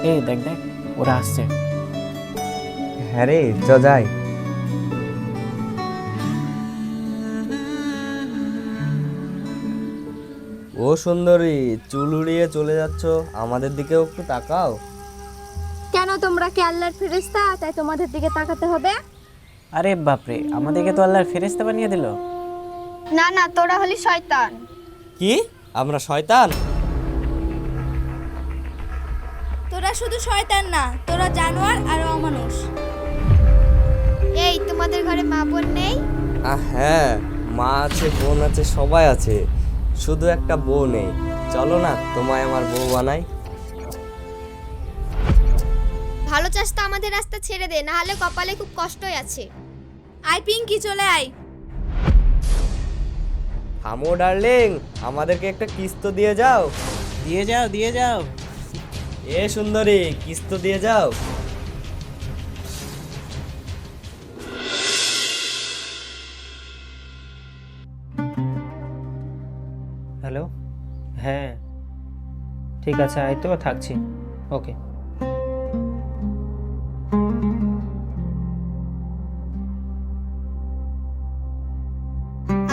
এই দেখ দেখ, ওরা আসছে। হ্যাঁ রে, যাই। ও সুন্দরী, চুল উড়িয়ে চলে যাচ্ছ, আমাদের দিকেও একটু তাকাও। কেন, তোমরা কি আল্লাহর ফেরেশতা তাই তোমাদের দিকে তাকাতে হবে? আরে বাপরে, আমাদেরকে তো আল্লাহর ফেরেশতা বানিয়ে দিল। না না, তোরা হলি শয়তান। কি? আমরা শয়তান? তোরা শুধু শয়তান না, তোরা জানোয়ার আর অমানুষ। এই, তোমাদের ঘরে মা বোন নেই? হ্যাঁ, মা আছে, বোন আছে, সবাই আছে, শুধু একটা বউ নেই। চলো না, তোমায় আমার বউ বানাই। ভালো চাস তো আমাদের রাস্তা ছেড়ে দে, না হলে কপালে খুব কষ্টই আছে। আয় পিঙ্কি, চলে আয়। থামো ডার্লিং, আমাদেরকে একটা কিস তো দিয়ে যাও। দিয়ে যাও, দিয়ে যাও। এ সুন্দরী, কিস তো দিয়ে যাও। হ্যালো, হ্যাঁ ঠিক আছে, আয় তো, থাকছি। ওকে।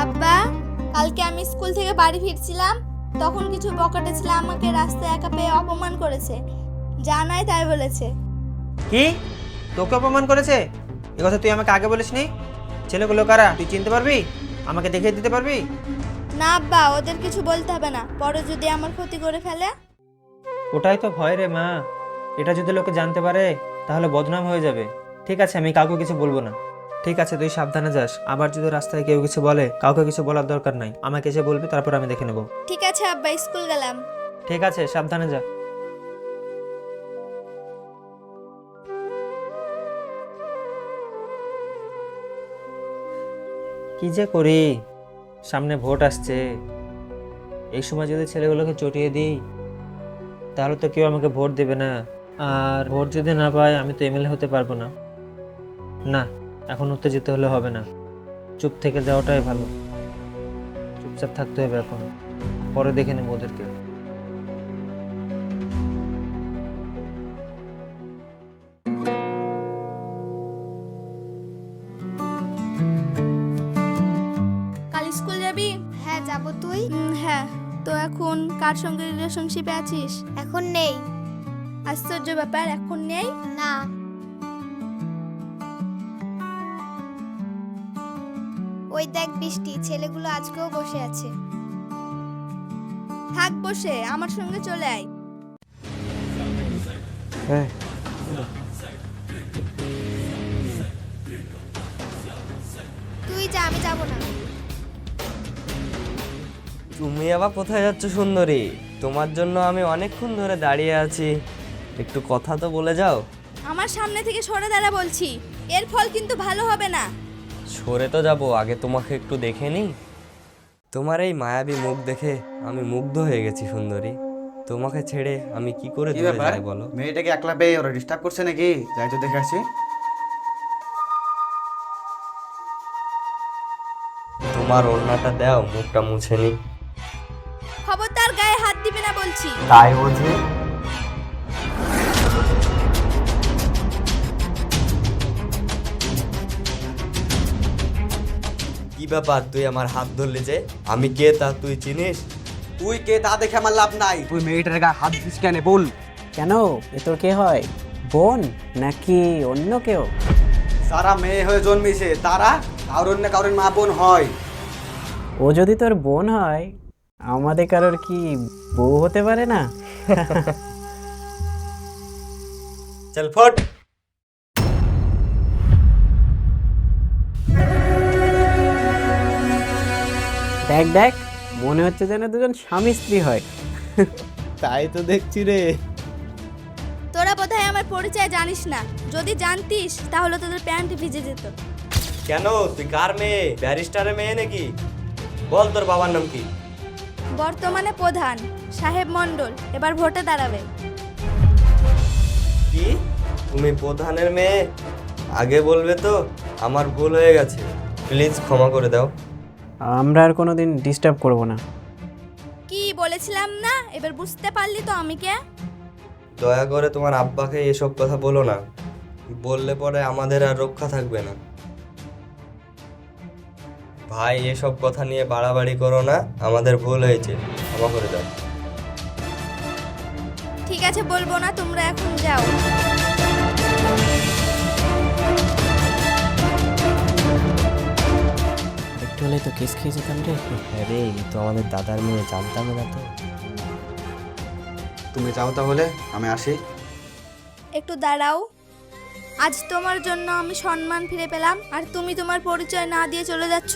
আব্বা, কালকে আমি স্কুল থেকে বাড়ি ফিরছিলাম, তখন কিছু বকাটে ছেলে আমাকে রাস্তায় একা পেয়ে অপমান করেছে। জানাই তাই বলেছে। কি, তোকে অপমান করেছে? এ কথা তুই আমাকে আগে বলিসনি। ছেলেগুলো কারা তুই চিনতে পারবি? আমাকে দেখিয়ে দিতে পারবি? না আব্বা, ওদের কিছু বলতে হবে না, পরে যদি আমার ক্ষতি করে ফেলে। ওটাই তো ভয় রে মা, এটা যদি লোকে জানতে পারে তাহলে বদনাম হয়ে যাবে। ঠিক আছে, আমি কাউকে কিছু বলবো না। ঠিক আছে, তুই সাবধানে যাস। আবার যদি রাস্তায় কেউ কিছু বলে, কাউকে কিছু বলার দরকার নাই, আমাকে এসে বলবি, তারপর আমি দেখে নেব। ঠিক আছে আব্বা, স্কুল গেলাম। ঠিক আছে, সাবধানে যা। কি যে করি, সামনে ভোট আসছে। এই সময় যদি ছেলেগুলোকে চটিয়ে দিই তাহলে তো কেউ আমাকে ভোট দেবে না, আর ভোট যদি না পাই আমি তো এমএলএ হতে পারবো না। না, এখন উত্তেজিত হলে হবে না, চুপ থেকে যাওয়াটাই ভালো। চুপচাপ থাকতে হবে এখন, পরে দেখে নেবো ওদেরকে। কাল স্কুল যাবি? হ্যাঁ যাব। তুই? হ্যাঁ। তো এখন কার সঙ্গে রিলেশনশিপে আছিস? এখন নেই। আশ্চর্য ব্যাপার, এখন নেই? না। ওই দেখ বৃষ্টি, ছেলেগুলো আজকেও বসে আছে। থাক বসে, আমার সঙ্গে চলে আয়। হ্যাঁ, তুই যা, আমি যাব না। তুমি আবার কোথায় যাচ্ছ সুন্দরী? তোমার জন্য আমি অনেকক্ষণ ধরে দাঁড়িয়ে আছি, একটু কথা তো বলে যাও। আমার সামনে থেকে সরে দাঁড়া বলছি, এর ফল কিন্তু ভালো হবে না। সরে তো যাবো, আগে তোমাকে একটু দেখে নি। তোমার এই মায়াবী মুখ দেখে আমি মুগ্ধ হয়ে গেছি সুন্দরী। তোমাকে ছেড়ে আমি কি করে কি দূরে ব্যাপার, যাই বলো? মেয়েটাকে একলা পেয়ে ওরা ডিস্টার্ব করছে নাকি? যাই তো দেখে আসি। তোমার ওড়নাটা দাও, মুখটা মুছে নি। খবরদার গায়ে হাত দিবি না বলছি। তাই বুঝি? কি ব্যাপার, তুই আমার হাত ধরলি যে? আমি কে তা তুই চিনিস? তুই কে তা দেখে আমার লাভ নাই, তুই মেয়েটার গায়ে হাত দিস কেন বল। কেন, এ তোর কে হয়? বোন নাকি অন্য কেউ? সারা মেয়ে হয়ে জন্মেছে, তারা কারোর না কারোর মা বোন হয়। ও যদি তোর বোন হয়, আমাদের কারোর কি বউ হতে পারে না? চল ফট। দেখ দেখ, মনে হচ্ছে যেন দুজন স্বামী স্ত্রী হয়। তাই তো দেখছি রে। তোরা বোধহয় আমার পরিচয় জানিস না, যদি জানতিস তাহলে তোদের প্যান্ট ভিজে যেত। কেন, তুই কার মেয়ে? ব্যারিস্টারের মেয়ে নাকি? বল তোর বাবার নাম কি? বর্তমানে প্রধান সাহেব মণ্ডল, এবার ভোটে দাঁড়াবে। কি, তুমি প্রধানের মেয়ে? আগে বলবে তো, আমার ভুল হয়ে গেছে, প্লিজ ক্ষমা করে দাও। আমরা আর কোনোদিন ডিস্টার্ব করব না। কি বলেছিলাম না, এবার বুঝতে পারলি তো আমি কে? দয়া করে তোমার আব্বাকে এসব কথা বলো না, বললে পরে আমাদের আর রক্ষা থাকবে না। ভাই এসব কথা নিয়ে বাড়াবাড়ি করো না, আমাদের ভুল হয়েছে, ক্ষমা করে দাও। ঠিক আছে, বলবো না, তোমরা এখন যাও। একটু হলে তো কেস খেয়ে যেতাম রে। আরে এই তো আমাদের দাদার মেয়ে, জানতাম না তো। তুমি যাও তাহলে, আমি আসি। একটু দাঁড়াও। আজ তোমার জন্য আমি সম্মান ফিরে পেলাম, আর তুমি তোমার পরিচয় না দিয়ে চলে যাচ্ছ।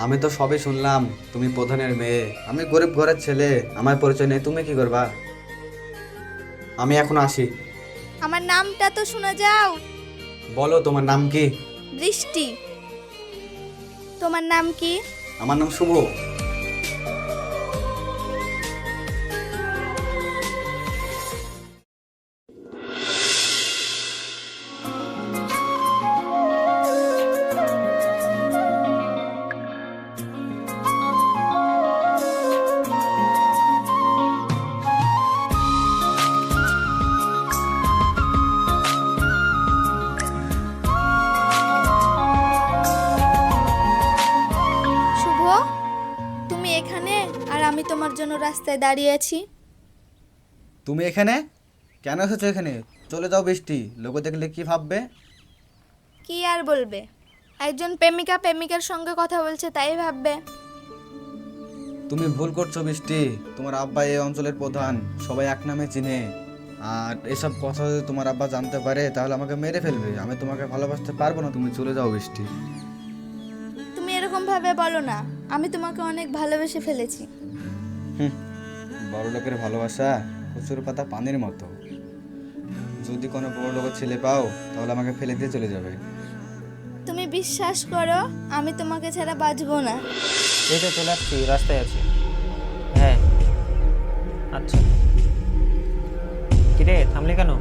আমি তো সবই শুনলাম, তুমি প্রধানের মেয়ে, আমি গরিব ঘরের ছেলে, আমার পরিচয় নেই, তুমি কি করবা? আমি এখন আসি। আমার নামটা তো শোনা যাও। বলো তোমার নাম কি? বৃষ্টি। তোমার নাম কি? আমার নাম শুভ। শুভ, তুমি এখানে আর আমি তোমার জন্য রাস্তায় দাঁড়িয়ে আছি। তুমি এখানে কেন এসেছো? এখানে চলে যাও বৃষ্টি, লোকে দেখলে কি ভাববে? কি আর বলবে, একজন প্রেমিকা প্রেমিকার সঙ্গে কথা বলছে, তাই ভাববে। তুমি ভুল করছো বৃষ্টি, তোমার আব্বা এই অঞ্চলের প্রধান, সবাই এক নামে চিনে। আর এসব কথা যদি তোমার আব্বা জানতে পারে তাহলে আমাকে মেরে ফেলবে, আমি তোমাকে ভালোবাসতে পারবো না, তুমি চলে যাও বৃষ্টি। তুমি এরকম ভাবে বলো না, আমি তোমাকে অনেক ভালোবেসে ফেলেছি। বড় লোকের ভালোবাসা কচুর পাতা পানির মতো, যদি কোনো বড় লোকের ছেলে পাও তাহলে আমাকে ফেলে দিয়ে চলে যাবে। তুমি বিশ্বাস করো, আমি তোমাকে ছাড়া বাঁচবো না। এই তো চলে আসছি, রাস্তায় আছি। হ্যাঁ আচ্ছা, কিরে থামলি কেন?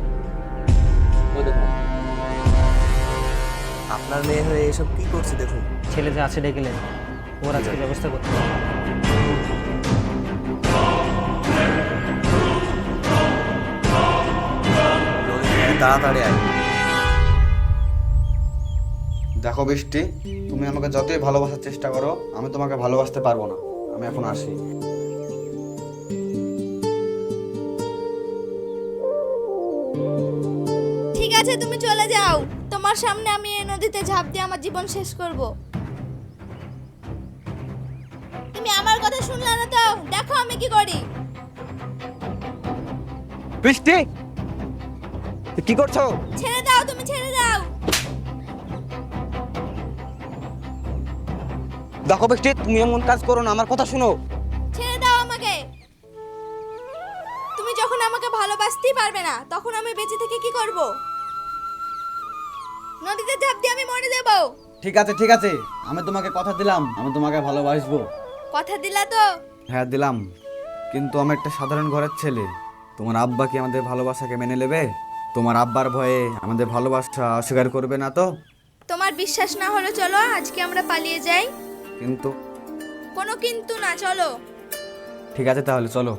আপনার মেয়ে হয়ে এসব কি করছে দেখুন। ছেলে যে আছে ডেকেলেন, ওর আজকে ব্যবস্থা করতে হবে। তাড়াতাড়ি আয়। দেখো বৃষ্টি, তুমি আমাকে যতই ভালোবাসার চেষ্টা করো আমি তোমাকে ভালোবাসতে পারবো না, আমি এখন আসি। ঠিক আছে, তুমি চলে যাও। তোমার সামনে আমি এই নদীতে ঝাঁপ দিয়ে আমার জীবন শেষ করব। তুমি আমার কথা শুনলে না তো, দেখো আমি কি করি। বৃষ্টি, কি করছো? ছেড়ে দাও, তুমি ছেড়ে দাও। দেখো বৃষ্টি, তুমি এমন কাজ করো না, আমার কথা শুনো। ছেড়ে দাও আমাকে। তুমি যখন আমাকে ভালোবাসতেই পারবে না, তখন আমি বেঁচে থেকে কি করব? নদীতে ঝাঁপ দিয়ে আমি মরে যাব। ঠিক আছে ঠিক আছে, আমি তোমাকে কথা দিলাম, আমি তোমাকে ভালোবাসবো। কথা দিলা তো? হ্যাঁ দিলাম, কিন্তু আমি একটা সাধারণ ঘরের ছেলে, তোমার আব্বা কি আমাদের ভালোবাসাকে মেনে নেবে? তোমার আব্বার ভয়ে আমাদের ভালোবাসা অস্বীকার করবে না তো? তোমার বিশ্বাস না হলে চলো আজকে আমরা পালিয়ে যাই। কিন্তু কোনো কিন্তু না, চলো। ঠিক আছে তাহলে চলো।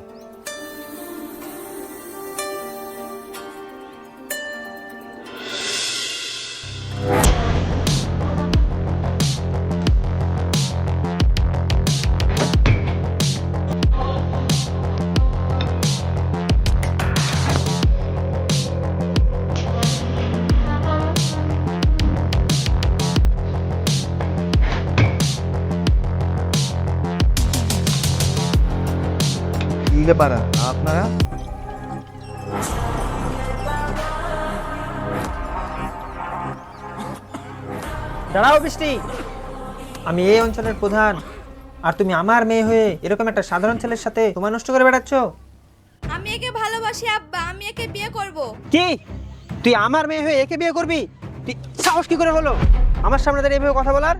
কি ব্যাপার আপনারা? দাঁড়াও বৃষ্টি, আমি এই অঞ্চলের প্রধান, আর তুমি আমার মেয়ে হয়ে এরকম একটা সাধারণ ছেলের সাথে তোমার নষ্ট করে বেড়াচ্ছ। আমি একে ভালোবাসি আব্বা, আমি একে বিয়ে করব। কি, তুই আমার মেয়ে হয়ে একে বিয়ে করবি? তুই সাহস কি করে হলো আমার সামনে দাঁড়িয়ে এভাবে কথা বলার?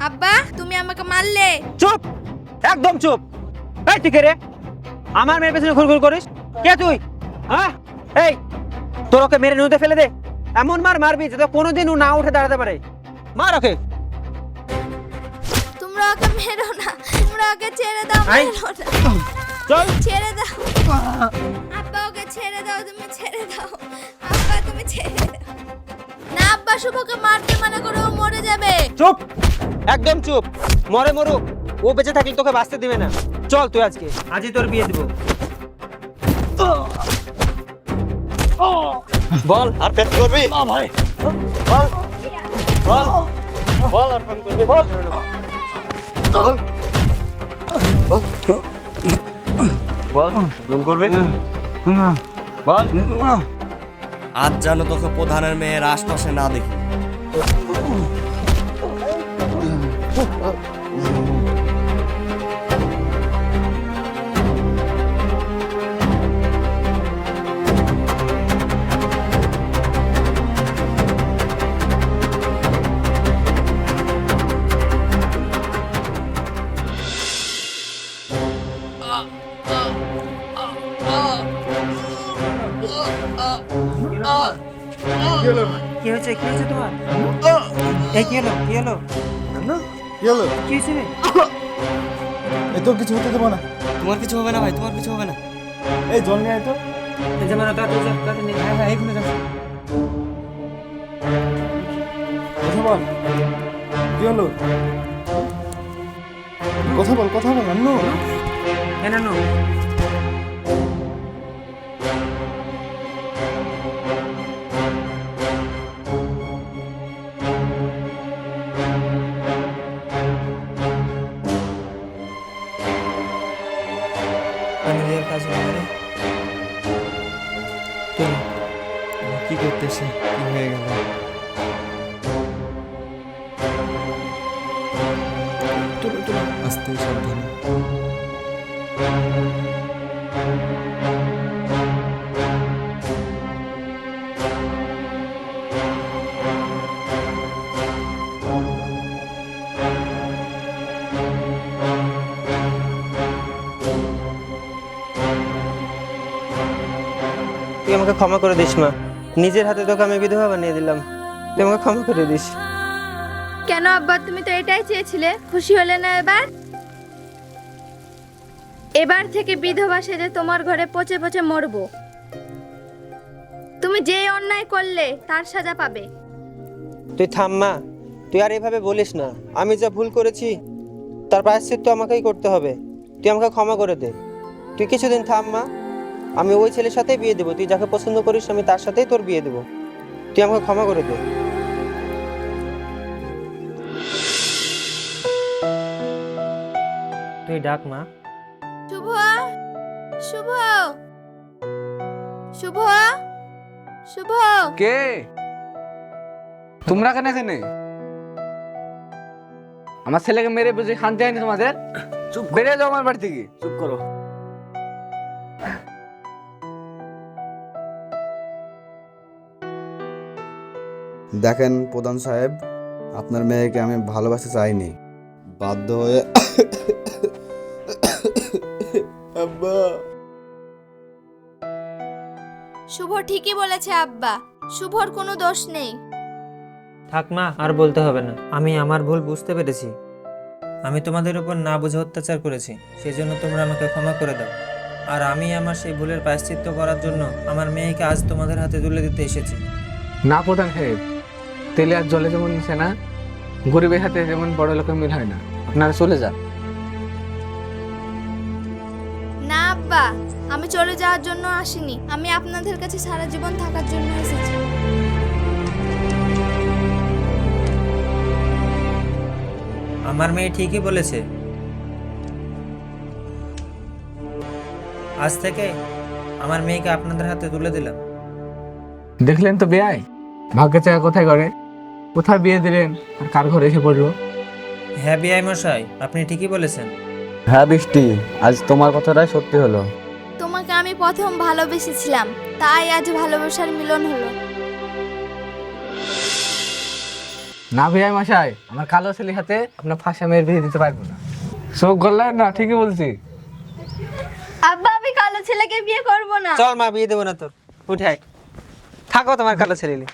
আব্বা, তুমি আমাকে মারলে। চুপ, একদম চুপ। এই ঠিক রে, আমার মেয়ের পেছনে ঘুরঘুর করিস কে তুই? হ্যাঁ, এই তোর ওকে মেরে নদীতে ফেলে দে, এমন মার মারবি যাতে কোনোদিন ও না উঠে দাঁড়াতে পারে। মার ওকে। তোমরা ওকে মেরো না, তোমরা ওকে ছেড়ে দাও, আই। মেরো না। চল। ছেড়ে দাও আব্বা, ওকে ছেড়ে দাও, তুমি ছেড়ে দাও আব্বা, তুমি ছেড়ে দাও না আব্বা, শুভকে মারতে মানা করে, ও মরে যাবে। চুপ, একদম চুপ। মরে মরুক, ও বেঁচে থাকলে তোকে বাঁচতে দিবে না। চল তুই আজই তোর বিয়ে দিব। বল আর পেট করবি? ভাই বল বল বল আর ফোন করবি? বল বল ফোন করবি? বল। আজ যেন তোকে প্রধানের মেয়ের আশপাশে না দেখি। কি হয়েছে? কি হয়েছে তোমার? এই কি হলো? কি হলো? কি হলো? কি হয়েছে রে? এই তোর কিছু হতে দেবো না। তোমার কিছু হবে না ভাই, তোমার কিছু হবে না। এই জল নিয়ে আয় তো। এই যে মানে তাড়াতাড়ি যা, তাড়াতাড়ি নে। হ্যাঁ হ্যাঁ, এইখানে যা। কথা বল, কি হলো? কথা বল, কথা বল। নান্নু, কেন নো? পানি দেওয়ার কাজ হবে রে। চল। কি করতেছে? কি হয়ে গেল? আস্তে সাবধানে। তুই আমাকে ক্ষমা করে দিস মা, নিজের হাতে তোকে আমি বিধবা বানিয়ে দিলাম, তুই আমাকে ক্ষমা করে দিস। কেন আব্বা, তুমি তো এটাই চেয়েছিলে, খুশি হলে না এবার? এবার থেকে বিধবা সেজে তোমার ঘরে পচে পচে মরবো। তুমি যে অন্যায় করলে তার সাজা পাবে। তুই থাম মা, তুই আর এভাবে বলিস না। আমি যা ভুল করেছি তার প্রায়শ্চিত্ত আমাকেই করতে হবে। তুই আমাকে ক্ষমা করে দে। তুই কিছুদিন থাম মা, আমি ওই ছেলের সাথেই বিয়ে দেবো। তুই যাকে পছন্দ করিস আমি তার সাথেই তোর বিয়ে দেবো। তুই আমাকে ক্ষমা করে দে। তুই ডাক মা। শুভ, শুভ, শুভ, শুভ। কে তোমরা কেন এখানে? আমার ছেলেকে মেরে বুঝে শান্তি হয়নি তোমাদের? চুপ, বেরিয়ে যাও আমার বাড়ি থেকে। চুপ করো। দেখেন প্রধান সাহেব, আপনার মেয়েকে আমি ভালোবাসতে চাইনি, বাধ্য হয়ে আব্বা। শুভ ঠিকই বলেছে আব্বা, শুভর কোনো দোষ নেই। থাক মা, আর বলতে হবে না। আমি আমার ভুল বুঝতে পেরেছি। আমি তোমাদের উপর না বুঝে অত্যাচার করেছি, সেই জন্য তোমরা আমাকে ক্ষমা করে দাও। আর আমি আমার সেই ভুলের প্রায়শ্চিত্ত করার জন্য আমার মেয়েকে আজ তোমাদের হাতে তুলে দিতে এসেছি। না প্রধান সাহেব, তেলে আর জলে যেমন মিশে না, গরিবের হাতে যেমন বড় লোকের মিল হয় না। আপনারা চলে যান। না আব্বা, আমি চলে যাওয়ার জন্য আসিনি, আমি আপনাদের কাছে সারা জীবন থাকার জন্য এসেছি। আমার মেয়ে ঠিকই বলেছে। আজ থেকে আমার মেয়েকে আপনাদের হাতে তুলে দিলাম। দেখলেন তো বেয়াই, ভাগ্যের চাকা কোথায় করে, কোথায় বিয়ে দিলেন আর কার ঘরে এসে পড়লো। হ্যাঁ বিআই মশাই, আপনি ঠিকই বলেছেন। হ্যাঁ বৃষ্টি, আজ তোমার কথাটাই সত্যি হলো। তোমাকে আমি প্রথম ভালোবেসেছিলাম, তাই আজ ভালোবাসার মিলন হলো। না বেয়াই মশাই, আমার কালো ছেলের হাতে আপনার ফাঁসা মেয়ের বিয়ে দিতে পারবো না। চোখ গড়লেন না, ঠিকই বলছি। আব্বা, আমি কালো ছেলেকে বিয়ে করব না। চল মা, বিয়ে দেবো না তোর। উঠে আয়, থাকো তোমার কালো ছেলে নিয়ে।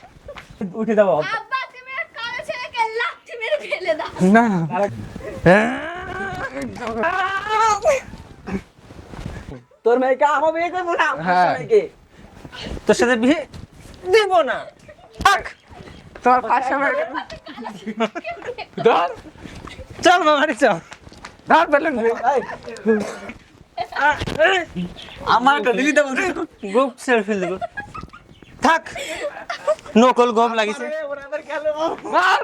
উঠে দাও। আব্বা, তুমি আর কালো ছেলেকে লাথি মেরে ফেলে দাও। না তোর মেয়েকে আমার বিয়ে করবো না হ্যাঁ। তোর সাথে বিয়ে দেব না। থাক, তোমার পাশে ধর চল মামারে চল। ধর বেলুন আমার একটা দিলি দেবো গোপ সেলফি দেবো। থাক, নকল গোপ লাগিছে। মার